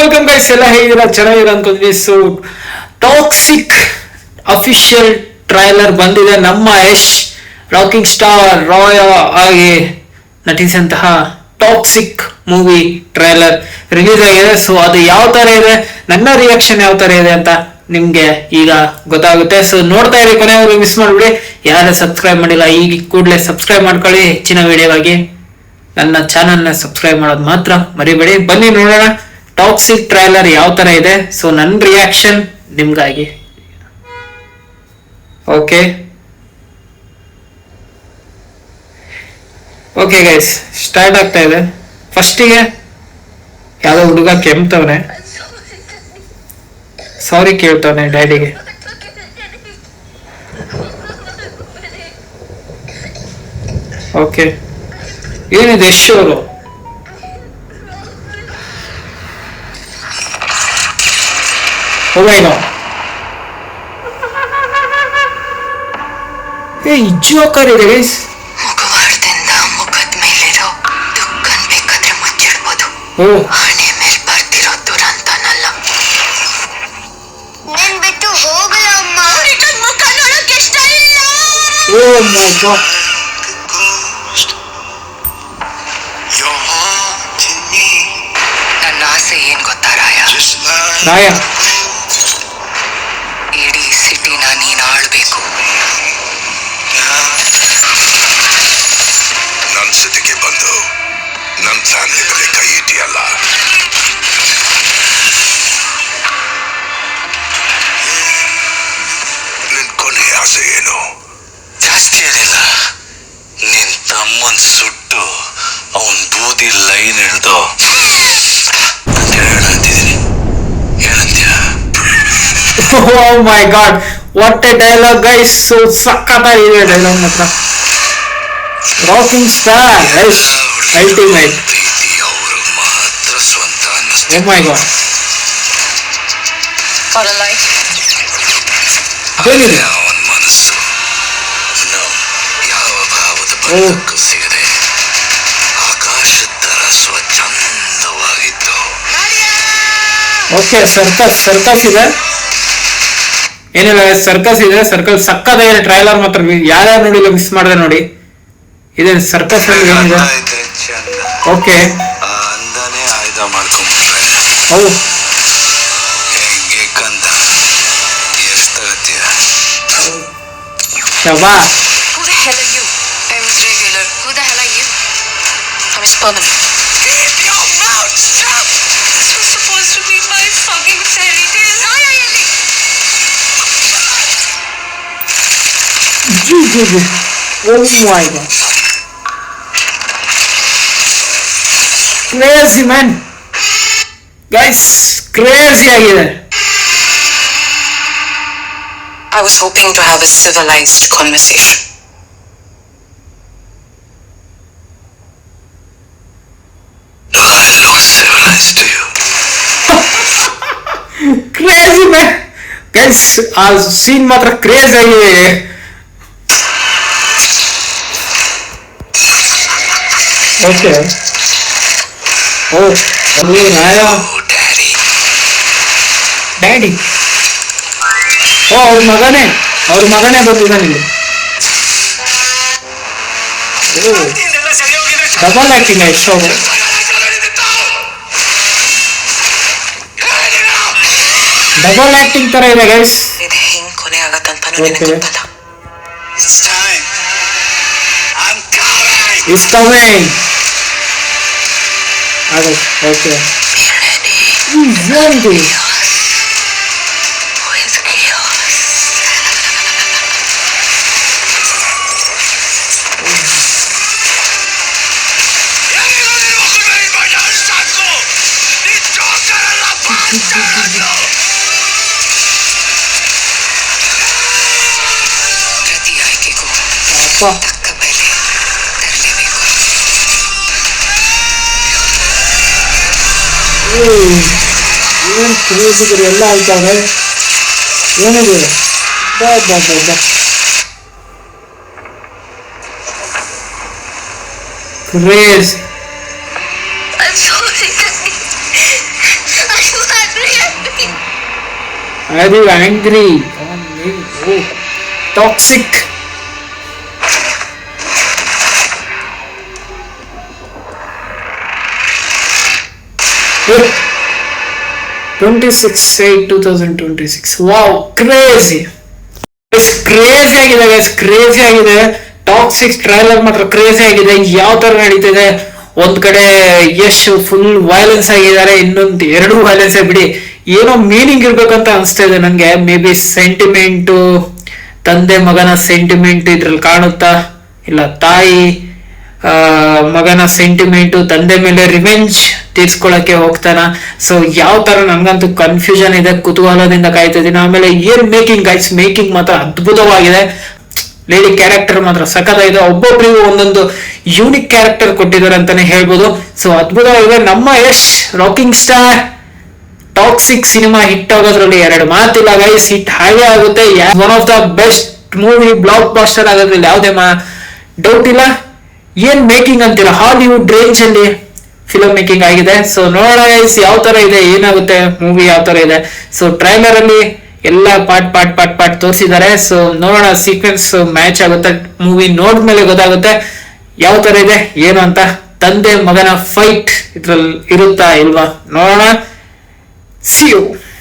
Welcome guys, ಎಲ್ಲ ಹೇಗಿದ್ದೀರಾ? ಚೆನ್ನಾಗಿರ ಅನ್ಕೊಂಡ್ವಿ. So toxic official trailer ಬಂದಿದೆ. ನಮ್ಮ ಯಶ್ ರಾಕಿಂಗ್ ಸ್ಟಾರ್ ರಾಯ್ ಆಗಿ ನಟಿಸಿದಂತಹ ಟಾಕ್ಸಿಕ್ ಮೂವಿ ಟ್ರೈಲರ್ ರಿಲೀಸ್ ಆಗಿದೆ. ಸೊ ಅದು ಯಾವ ತರ ಇದೆ, ನನ್ನ ರಿಯಾಕ್ಷನ್ ಯಾವ ತರ ಇದೆ ಅಂತ ನಿಮ್ಗೆ ಈಗ ಗೊತ್ತಾಗುತ್ತೆ. ಸೊ ನೋಡ್ತಾ ಇರಿ, ಕೊನೆಯವರೆಗೂ ಮಿಸ್ ಮಾಡ್ಬಿಡಿ. ಯಾರು ಸಬ್ಸ್ಕ್ರೈಬ್ ಮಾಡಿಲ್ಲ ಈಗ ಕೂಡಲೇ ಸಬ್ಸ್ಕ್ರೈಬ್ ಮಾಡ್ಕೊಳ್ಳಿ. ಹೆಚ್ಚಿನ ವಿಡಿಯೋಗಾಗಿ ನನ್ನ ಚಾನಲ್ನ ಸಬ್ಸ್ಕ್ರೈಬ್ ಮಾಡೋದು ಮಾತ್ರ ಮರಿಬೇಡಿ. ಬನ್ನಿ ನೋಡೋಣ ಟಾಕ್ಸಿಕ್ ಟ್ರೈಲರ್ ಯಾವ ತರ ಇದೆ. ಸೊ ನನ್ನ ರಿಯಾಕ್ಷನ್ ನಿಮ್ಗಾಗಿ. ಓಕೆ ಓಕೆ ಗೈಸ್, ಸ್ಟಾರ್ಟ್ ಆಗ್ತಾ ಇದೆ. ಫಸ್ಟಿಗೆ ಯಾವ್ದೋ ಹುಡುಗ ಕೆಮ್ತವನೆ, ಸಾರಿ ಕೇಳ್ತವನೆ ಡ್ಯಾಡಿಗೆ. ಓಕೆ, ಏನಿದೆ ಯಶ್ ಅವರು? ಹೋಗೇನೋ ಜೋಕರ್ ಇದೆ ಗೈಸ್. ಮುಖವಾಡದಿಂದ ಮುಖದ ಮೇಲಿರೋ ದುಃಖನ್ ಬೇಕಾದ್ರೆ ಮುಚ್ಚಿಡ್ಬೋದು, ಹಣೆ ಮೇಲೆ ಬರ್ತಿರೋ ದುರಂತನಲ್ಲ. ನಿನ್ ಬಿಟ್ಟು ಹೋಗಲ್ಲ ಅಮ್ಮ, ಮುಖ ನೋಡಕ್ ಇಷ್ಟ ಇಲ್ಲ. ಓ ಮೈ ಗಾಡ್, ನನ್ನ ಆಸೆ ಏನ್ ಗೊತ್ತಾ ರಾಯ? ರಾಯ ಇಡೀ ಸಿಟಿನ ನೀನ್ ಆಳ್ಬೇಕು. ನನ್ ಸಿಟಿಗೆ ಬಂದು ನನ್ ಫ್ಯಾಮಿಲಿ ಮೇಲೆ ಕೈ ಇಟ್ಟಿಯಲ್ಲ, ನಿನ್ ಕೊನೆ ಆಸೆ ಏನು? ಜಾಸ್ತಿ ಏನಿಲ್ಲ, ನಿನ್ ತಮ್ಮನ್ ಸುಟ್ಟು ಅವನ್ ಬೂದಿ ಲೈನ್ ಹಿಡ್ದು ಹೇಳಂತಿದ್ದೀನಿ. ಏನಂತ್ಯ? Oh my god, what a dialogue guys. So ಸಕ್ಕತ್ತಾಗಿದೆ ಡೈಲಾಗ್ ಮಾತ್ರ. Rocking star Yash ultimate. ಪ್ರೀತಿ ಅವ್ರಿಗೆ ಮಾತ್ರ ಸ್ವಂತ ಓ ಅನ್ನಿಸ್ತೀನಿ. ಮೈ ಗಾಡ್, ಏನಿದೆ? ಅವನ ಮನಸ್ಸು ಯಾವ ಭಾವದ ಬಣ್ಣಕ್ಕೂ ಸಿಗದೆ ಆಕಾಶದ ತರ ಸ್ವಚ್ಛಂದವಾಗಿತ್ತು. ಓಕೆ, ಸರ್ಕಸ್ ಇದೆ, ಏನಿಲ್ಲ ಸರ್ಕಸ್ ಇದೆ. ಸರ್ಕಸ್ ಸಕ್ಕತ್ತಾಗಿದೆ ಟ್ರೈಲರ್ ಮಾತ್ರ. ಯಾರ್ಯಾರು ನೋಡಿಲ್ಲ ಮಿಸ್ ಮಾಡಿದೆ ನೋಡಿ. ಇದೆ ಸರ್ಕಸ್ ಅಲ್ಲಿ ಏನಿದೆ. ಇದ್ರೆ ಚಂದ, ಓಕೆ, ಆ ಅಂದನೇ ಆಯ್ದ ಮಾಡ್ಕೊಂಡ್ಬಿಟ್ರೆ ಹೌದು. ಹೆಂಗೆ ಕಂದ ಎಷ್ಟ್ ತಗತ್ಯ? ಶಬಾ Who the hell are you? I'm regular. Who the hell are you? I'm his permanent. Keep your mouth shut! This was supposed to be my fucking fairy tale. Raya Yelli. Oh my god, crazy man guys, crazy ಆಗಿದೆ. I was hoping to have a civilized conversation. I look civilized to you. Crazy man guys, ಆ scene ಮಾತ್ರ craze ಆಗಿದೆ. Okay, ಓ ನಾಯ Oh, Daddy. Daddy. ಓ ಅವ್ರ ಮಗನೇ ಬಂದಿದ್ದಾನೆ ಇಲ್ಲಿ. Double acting ಎಷ್ಟು ಡಬಲ್ ಆಕ್ಟಿಂಗ್ ತರ ಇದೆ ಗೈಸ್. ಇದು ಹೆಂಗ್ ಕೊನೆ ಆಗತ್ತಂತಾನು Okay. ನನಗೆ ಗೊತ್ತಲ್ಲ. It's time. I'm coming. Is coming. ಅದು ಓಕೆ, Who is chaos? ಪ್ರತಿ ಆಯ್ಕೆಗೂ ಅಪ್ಪ ತಕ್ಕ ಬೆಲೆ ತರಲೇಬೇಕು. ಏನ್ ಕ್ರೇಜಿದ್ರು ಎಲ್ಲ ಆಯ್ತಾವೆ. ಏನಿದೆ ಬಾ ಬಾ ಬಾ ಬಾ. Craze. I'm sorry. I are you angry Toxic. Wow, crazy ಆಗಿದೆ ಟಾಕ್ಸಿಕ್ ಟ್ರೈಲರ್ ಮಾತ್ರ ಕ್ರೇಜಿ ಆಗಿದೆ. ಯಾವ ತರ ನಡೀತಿದೆ, ಒಂದ್ ಕಡೆ ಯಶ್ ಫುಲ್ ವೈಲೆನ್ಸ್ ಆಗಿದ್ದಾರೆ, ಇನ್ನೊಂದು ಎರಡು ವೈಲೆನ್ಸ್ ಬಿಡಿ, ಏನೋ ಮೀನಿಂಗ್ ಇರ್ಬೇಕಂತ ಅನ್ಸ್ತಾ ಇದೆ ನನ್ಗೆ. ಮೇ ಬಿ ಸೆಂಟಿಮೆಂಟು, ತಂದೆ ಮಗನ ಸೆಂಟಿಮೆಂಟ್ ಇದ್ರಲ್ಲಿ ಕಾಣುತ್ತಾ, ಇಲ್ಲ ತಾಯಿ ಮಗನ ಸೆಂಟಿಮೆಂಟು, ತಂದೆ ಮೇಲೆ ರಿವೆಂಜ್ ತೀರ್ಸ್ಕೊಳಕ್ಕೆ ಹೋಗ್ತಾನ. ಸೊ ಯಾವ ತರ ನನ್ಗಂತೂ ಕನ್ಫ್ಯೂಷನ್ ಇದೆ, ಕುತೂಹಲದಿಂದ ಕಾಯ್ತಾ ಇದೀನಿ. ಆಮೇಲೆ ಏನ್ ಮೇಕಿಂಗ್ ಗೈಸ್, ಮೇಕಿಂಗ್ ಮಾತ್ರ ಅದ್ಭುತವಾಗಿದೆ. ಲೇಡಿ ಕ್ಯಾರೆಕ್ಟರ್ ಮಾತ್ರ ಸಖತ್ತಾಗಿದೆ. ಒಬ್ಬೊಬ್ಬರಿಗೂ ಒಂದೊಂದು ಯೂನಿಕ್ ಕ್ಯಾರೆಕ್ಟರ್ ಕೊಟ್ಟಿದ್ದಾರೆ ಅಂತಾನೆ ಹೇಳ್ಬೋದು. ಸೊ ಅದ್ಭುತವಾಗಿದೆ. ನಮ್ಮ Yash rocking star Toxic cinema hit ಆಗೋದ್ರಲ್ಲಿ ಎರಡು ಮಾತಿಲ್ಲ ಗೈಸ್, ಹಿಟ್ ಹಾಗೆ ಆಗುತ್ತೆ. One of the best movie, blockbuster ಆಗೋದ್ರಲ್ಲಿ ಯಾವುದೇ ಡೌಟ್ ಇಲ್ಲ. ಏನ್ ಮೇಕಿಂಗ್ ಅಂತೀರಾ, ಹಾಲಿವುಡ್ ರೇಂಜ್ ಅಲ್ಲಿ ಫಿಲಮ್ ಮೇಕಿಂಗ್ ಆಗಿದೆ. ಸೊ ನೋಡೋಣ ಗೈಸ್ ಯಾವ ತರ ಇದೆ, ಏನಾಗುತ್ತೆ ಮೂವಿ ಯಾವ ತರ ಇದೆ. ಸೊ ಟ್ರೈಲರ್ ಅಲ್ಲಿ ಎಲ್ಲ ಪಾರ್ಟ್ ತೋರಿಸಿದ್ದಾರೆ. ಸೊ ನೋಡೋಣ, ಸೀಕ್ವೆನ್ಸ್ ಮ್ಯಾಚ್ ಆಗುತ್ತೆ, ಮೂವಿ ನೋಡಿದ್ಮೇಲೆ ಗೊತ್ತಾಗುತ್ತೆ ಯಾವ ತರ ಇದೆ ಏನು ಅಂತ. ತಂದೆ ಮಗನ ಫೈಟ್ ಇದ್ರಲ್ಲಿ ಇರುತ್ತಾ ಇಲ್ವಾ ನೋಡೋಣ. See you.